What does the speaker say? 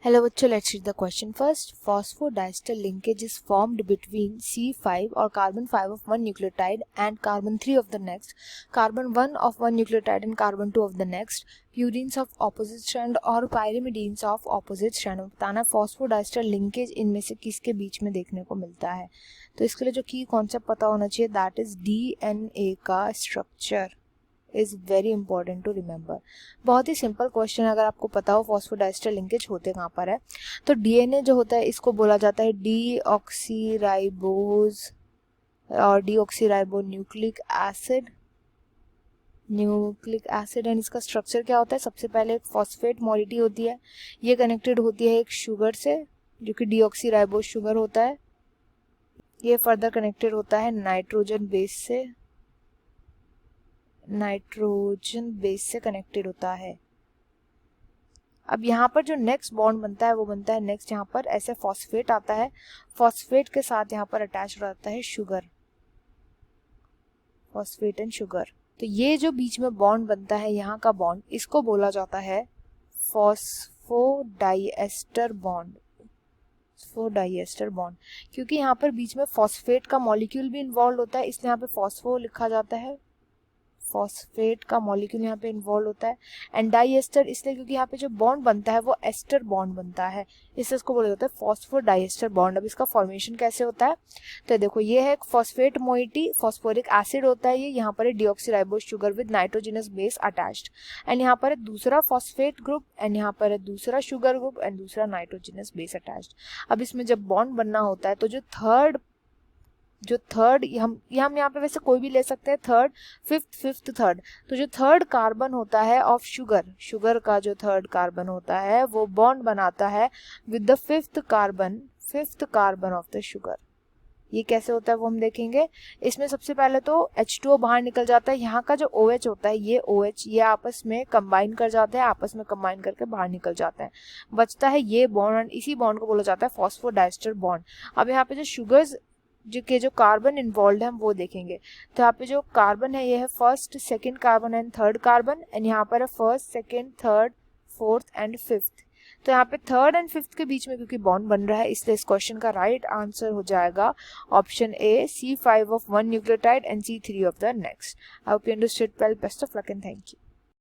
Hello बच्चों, let's read the question first. Phosphodiester linkage is formed between C5 or carbon 5 of one nucleotide and carbon 3 of the next, carbon 1 of one nucleotide and carbon 2 of the next, purines of opposite strand और pyrimidines of opposite strand. बताना phosphodiester linkage इनमें से किसके बीच में देखने को मिलता है. तो इसके लिए जो की कॉन्सेप्ट पता होना चाहिए, that is DNA का structure is very important to remember. बहुत ही सिंपल क्वेश्चन है. अगर आपको पता हो फॉस्फोडाइस्टर लिंकेज होते कहाँ पर है, तो डीएनए जो होता है इसको बोला जाता है डीऑक्सीराइबोज और डीऑक्सीराइबो न्यूक्लिक एसिड एंड इसका स्ट्रक्चर क्या होता है. सबसे पहले एक फॉस्फेट मॉलिटी होती है, ये कनेक्टेड होती है एक शुगर से जो कि डीऑक्सीराइबोज शुगर होता है. ये फर्दर कनेक्टेड होता है नाइट्रोजन बेस से कनेक्टेड होता है. अब यहाँ पर जो नेक्स्ट बॉन्ड बनता है वो बनता है नेक्स्ट यहाँ पर ऐसे फॉस्फेट आता है. फॉस्फेट के साथ यहाँ पर अटैच हो जाता है शुगर, फॉस्फेट एंड शुगर. तो ये जो बीच में बॉन्ड बनता है यहाँ का बॉन्ड, इसको बोला जाता है फॉस्फोडाइएस्टर बॉन्ड. क्योंकि यहाँ पर बीच में फॉस्फेट का मॉलिक्यूल भी इन्वॉल्व होता है, इसलिए यहाँ पे फॉस्फो लिखा जाता है. फॉस्फेट का मॉलिक्यूल यहाँ पे इन्वॉल्व होता है. एंड डाइएस्टर इसलिए क्योंकि यहाँ पे जो बॉन्ड बनता है वो एस्टर बॉन्ड बनता है, इससे इसको बोला जाता है फॉस्फोडाइएस्टर बॉन्ड. अब इसका फॉर्मेशन कैसे होता है, तो देखो ये है फॉस्फेट मोइटी, फॉस्फोरिक एसिड होता है ये. यहाँ पर है deoxyribose sugar with nitrogenous base attached, and यहाँ पर है दूसरा फॉस्फेट ग्रुप, एंड यहाँ पर है दूसरा शुगर ग्रुप एंड दूसरा नाइट्रोजनस बेस अटैच्ड. अब इसमें जब बॉन्ड बनना होता है तो जो थर्ड हम यहाँ पे वैसे कोई भी ले सकते हैं, थर्ड फिफ्थ थर्ड. तो जो थर्ड कार्बन होता है ऑफ शुगर का जो थर्ड कार्बन होता है वो बॉन्ड बनाता है with the fifth carbon of the sugar. ये कैसे होता है वो हम देखेंगे. इसमें सबसे पहले तो H2O बाहर निकल जाता है. यहाँ का जो OH होता है ये OH ये आपस में कंबाइन कर जाते हैं, आपस में कंबाइन करके बाहर निकल जाते हैं. बचता है ये बॉन्ड, इसी बॉन्ड को बोला जाता है फॉस्फोडाइस्टर बॉन्ड. अब यहाँ पे जो शुगर्स जो कार्बन इन्वॉल्व है हम वो देखेंगे. तो यहाँ पे जो कार्बन है ये है first, second carbon and third carbon, and यहाँ पर है first, second, third, fourth and fifth. तो यहाँ पे थर्ड एंड फिफ्थ के बीच में क्योंकि बॉन्ड बन रहा है, इसलिए इस क्वेश्चन का राइट आंसर हो जाएगा option A, C5 of one nucleotide and C3 of the next. I hope you understood well. Best of luck and thank you.